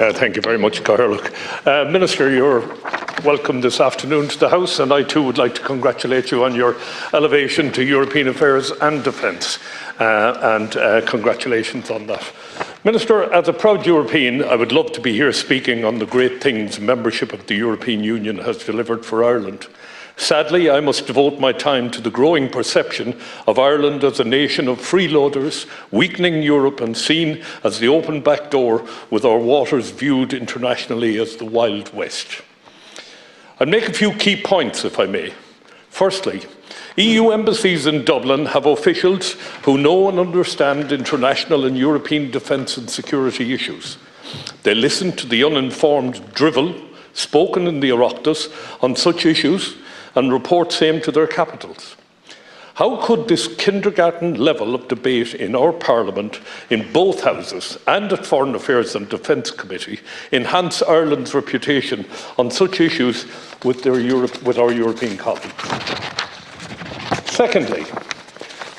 Thank you very much, Cathal. Minister, you're welcome this afternoon to the House, and I too would like to congratulate you on your elevation to European Affairs and Defence, and congratulations on that. Minister, as a proud European, I would love to be here speaking on the great things membership of the European Union has delivered for Ireland. Sadly, I must devote my time to the growing perception of Ireland as a nation of freeloaders, weakening Europe and seen as the open back door, with our waters viewed internationally as the Wild West. I'll make a few key points, if I may. Firstly, EU embassies in Dublin have officials who know and understand international and European defence and security issues. They listen to the uninformed drivel spoken in the Oireachtas on such issues and report same to their capitals. How could this kindergarten level of debate in our Parliament, in both Houses and at Foreign Affairs and Defence Committee, enhance Ireland's reputation on such issues with our European colleagues? Secondly,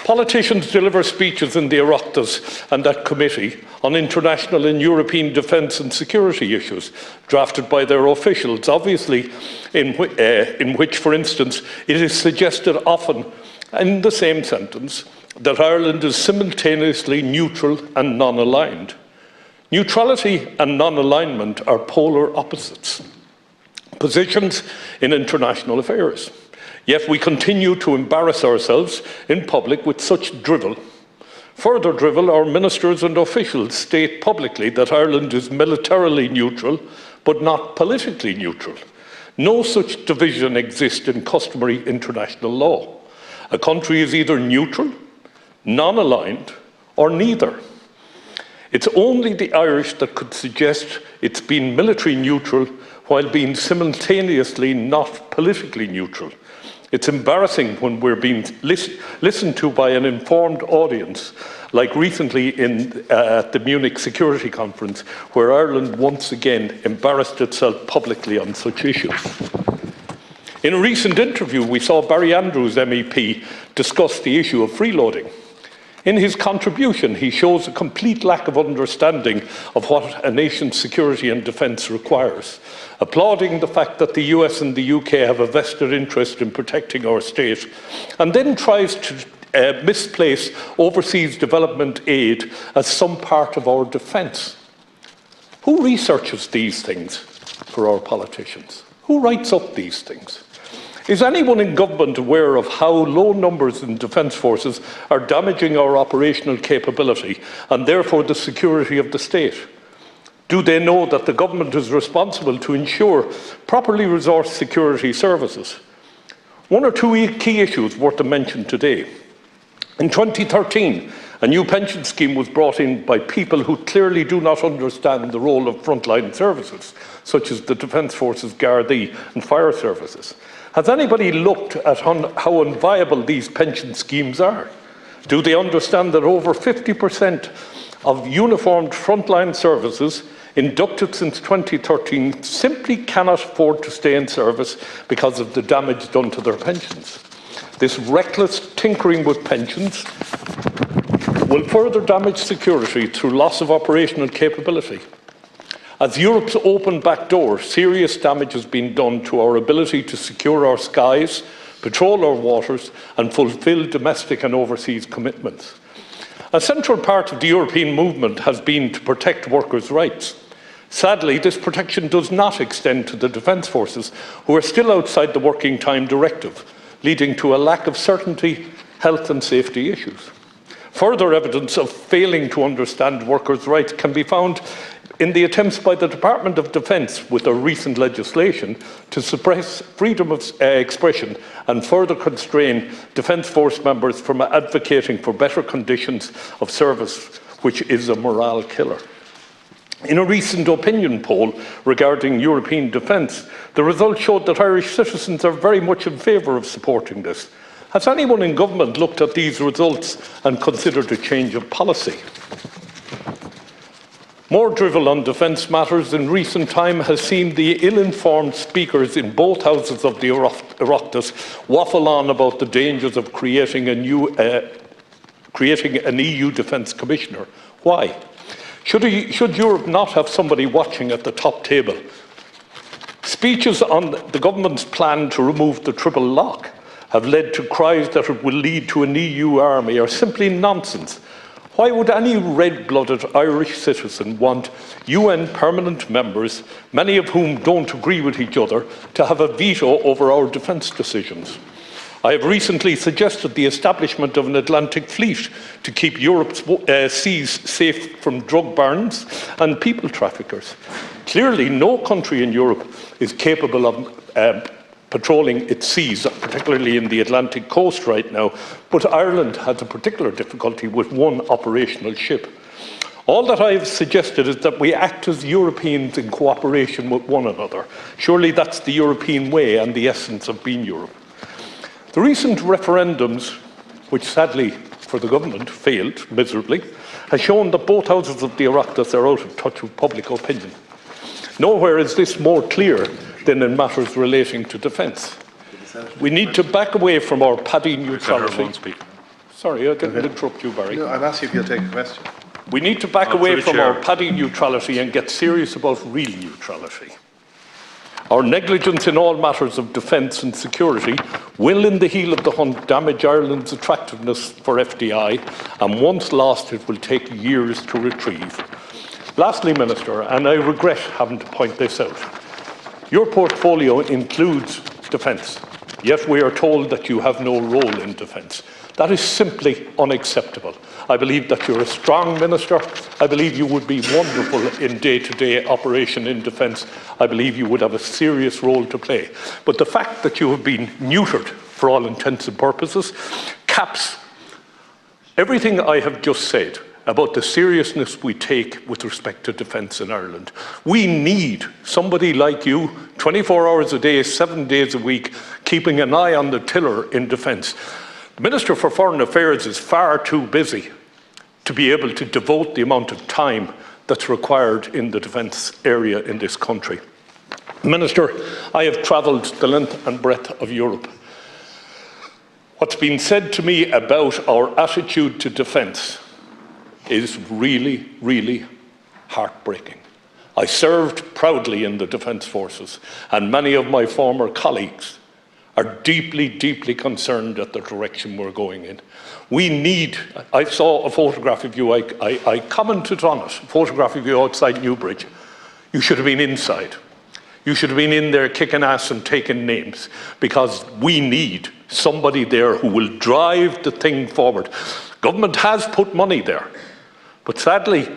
politicians deliver speeches in the Oireachtas and that committee on international and European defence and security issues, drafted by their officials, obviously in which, for instance, it is suggested often in the same sentence that Ireland is simultaneously neutral and non-aligned. Neutrality and non-alignment are polar opposites, positions in international affairs. Yet we continue to embarrass ourselves in public with such drivel. Further drivel, our ministers and officials state publicly that Ireland is militarily neutral, but not politically neutral. No such division exists in customary international law. A country is either neutral, non-aligned, or neither. It's only the Irish that could suggest it's been military neutral while being simultaneously not politically neutral. It's embarrassing when we're being listened to by an informed audience, like recently at the Munich Security Conference, where Ireland once again embarrassed itself publicly on such issues. In a recent interview, we saw Barry Andrews, MEP, discuss the issue of freeloading. In his contribution, he shows a complete lack of understanding of what a nation's security and defence requires, applauding the fact that the US and the UK have a vested interest in protecting our state, and then tries to misplace overseas development aid as some part of our defence. Who researches these things for our politicians? Who writes up these things? Is anyone in government aware of how low numbers in defence forces are damaging our operational capability and therefore the security of the state? Do they know that the government is responsible to ensure properly resourced security services? One or two key issues worth a mention today. In 2013, a new pension scheme was brought in by people who clearly do not understand the role of frontline services, such as the Defence Forces, Gardaí and fire services. Has anybody looked at how unviable these pension schemes are? Do they understand that over 50% of uniformed frontline services inducted since 2013 simply cannot afford to stay in service because of the damage done to their pensions? This reckless tinkering with pensions will further damage security through loss of operational capability. As Europe's open back door, serious damage has been done to our ability to secure our skies, patrol our waters, and fulfil domestic and overseas commitments. A central part of the European movement has been to protect workers' rights. Sadly, this protection does not extend to the defence forces, who are still outside the Working Time Directive, leading to a lack of certainty, health and safety issues. Further evidence of failing to understand workers' rights can be found in the attempts by the Department of Defence, with a recent legislation, to suppress freedom of expression and further constrain Defence Force members from advocating for better conditions of service, which is a morale killer. In a recent opinion poll regarding European defence, the results showed that Irish citizens are very much in favour of supporting this. Has anyone in government looked at these results and considered a change of policy? More drivel on defence matters in recent time has seen the ill-informed speakers in both houses of the Oireachtas waffle on about the dangers of creating an EU Defence Commissioner. Why? Should Europe not have somebody watching at the top table? Speeches on the government's plan to remove the triple lock have led to cries that it will lead to an EU army are simply nonsense. Why would any red-blooded Irish citizen want UN permanent members, many of whom don't agree with each other, to have a veto over our defence decisions? I have recently suggested the establishment of an Atlantic fleet to keep Europe's seas safe from drug barons and people traffickers. Clearly, no country in Europe is capable of patrolling its seas, particularly in the Atlantic coast right now, but Ireland has a particular difficulty with one operational ship. All that I have suggested is that we act as Europeans in cooperation with one another. Surely that's the European way and the essence of being Europe. The recent referendums, which sadly for the government failed miserably, has shown that both houses of the Oireachtas are out of touch with public opinion. Nowhere is this more clear than in matters relating to defence. We need to back away from our paddy neutrality. Sorry, I didn't interrupt you, Barry. No, I'm asking if you'll take a question. We need to back away from our paddy neutrality and get serious about real neutrality. Our negligence in all matters of defence and security will, in the heel of the hunt, damage Ireland's attractiveness for FDI, and once lost, it will take years to retrieve. Lastly, Minister, and I regret having to point this out, your portfolio includes defence, yet we are told that you have no role in defence. That is simply unacceptable. I believe that you're a strong minister. I believe you would be wonderful in day-to-day operation in defence. I believe you would have a serious role to play. But the fact that you have been neutered for all intents and purposes caps everything I have just said about the seriousness we take with respect to defence in Ireland. We need somebody like you, 24 hours a day, 7 days a week, keeping an eye on the tiller in defence. The Minister for Foreign Affairs is far too busy to be able to devote the amount of time that's required in the defence area in this country. Minister, I have travelled the length and breadth of Europe. What's been said to me about our attitude to defence is really, really heartbreaking. I served proudly in the Defence Forces, and many of my former colleagues are deeply, deeply concerned at the direction we're going in. We need, I saw a photograph of you, I commented on it, a photograph of you outside Newbridge. You should have been inside. You should have been in there kicking ass and taking names, because we need somebody there who will drive the thing forward. Government has put money there, but sadly,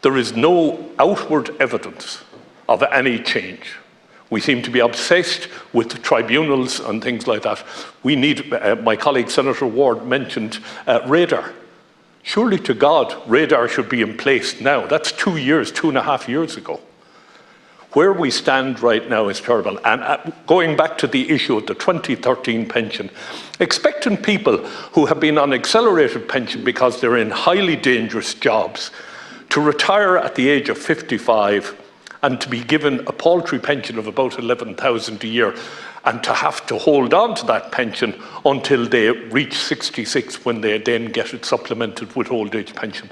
there is no outward evidence of any change. We seem to be obsessed with tribunals and things like that. We need, my colleague Senator Ward mentioned radar. Surely to God, radar should be in place now. That's 2 years, 2.5 years ago. Where we stand right now is terrible. And going back to the issue of the 2013 pension, expecting people who have been on accelerated pension because they're in highly dangerous jobs to retire at the age of 55 and to be given a paltry pension of about 11,000 a year and to have to hold on to that pension until they reach 66, when they then get it supplemented with old age pension.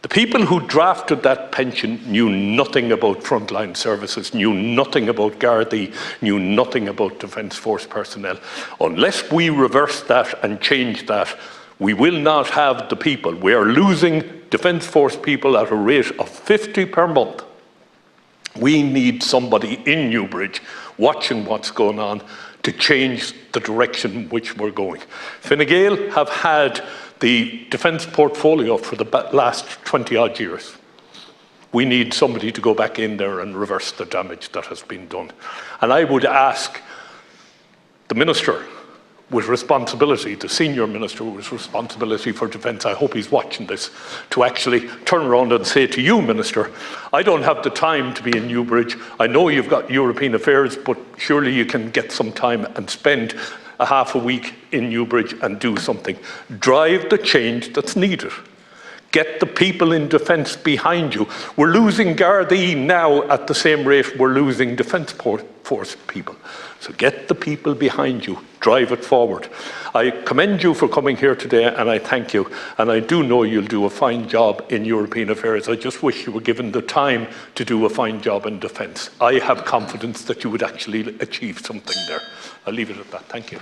The people who drafted that pension knew nothing about frontline services, knew nothing about Gardaí, knew nothing about Defence Force personnel. Unless we reverse that and change that, we will not have the people. We are losing Defence Force people at a rate of 50 per month. We need somebody in Newbridge watching what's going on to change the direction in which we're going. Fine Gael have had the defence portfolio for the last 20-odd years. We need somebody to go back in there and reverse the damage that has been done. And I would ask the Minister with responsibility, the Senior Minister with responsibility for defence, I hope he's watching this, to actually turn around and say to you, Minister, I don't have the time to be in Newbridge. I know you've got European affairs, but surely you can get some time and spend a half a week in Newbridge and do something. Drive the change that's needed. Get the people in defence behind you. We're losing Gardaí now at the same rate we're losing Defence Force people. So get the people behind you. Drive it forward. I commend you for coming here today, and I thank you. And I do know you'll do a fine job in European affairs. I just wish you were given the time to do a fine job in defence. I have confidence that you would actually achieve something there. I'll leave it at that. Thank you.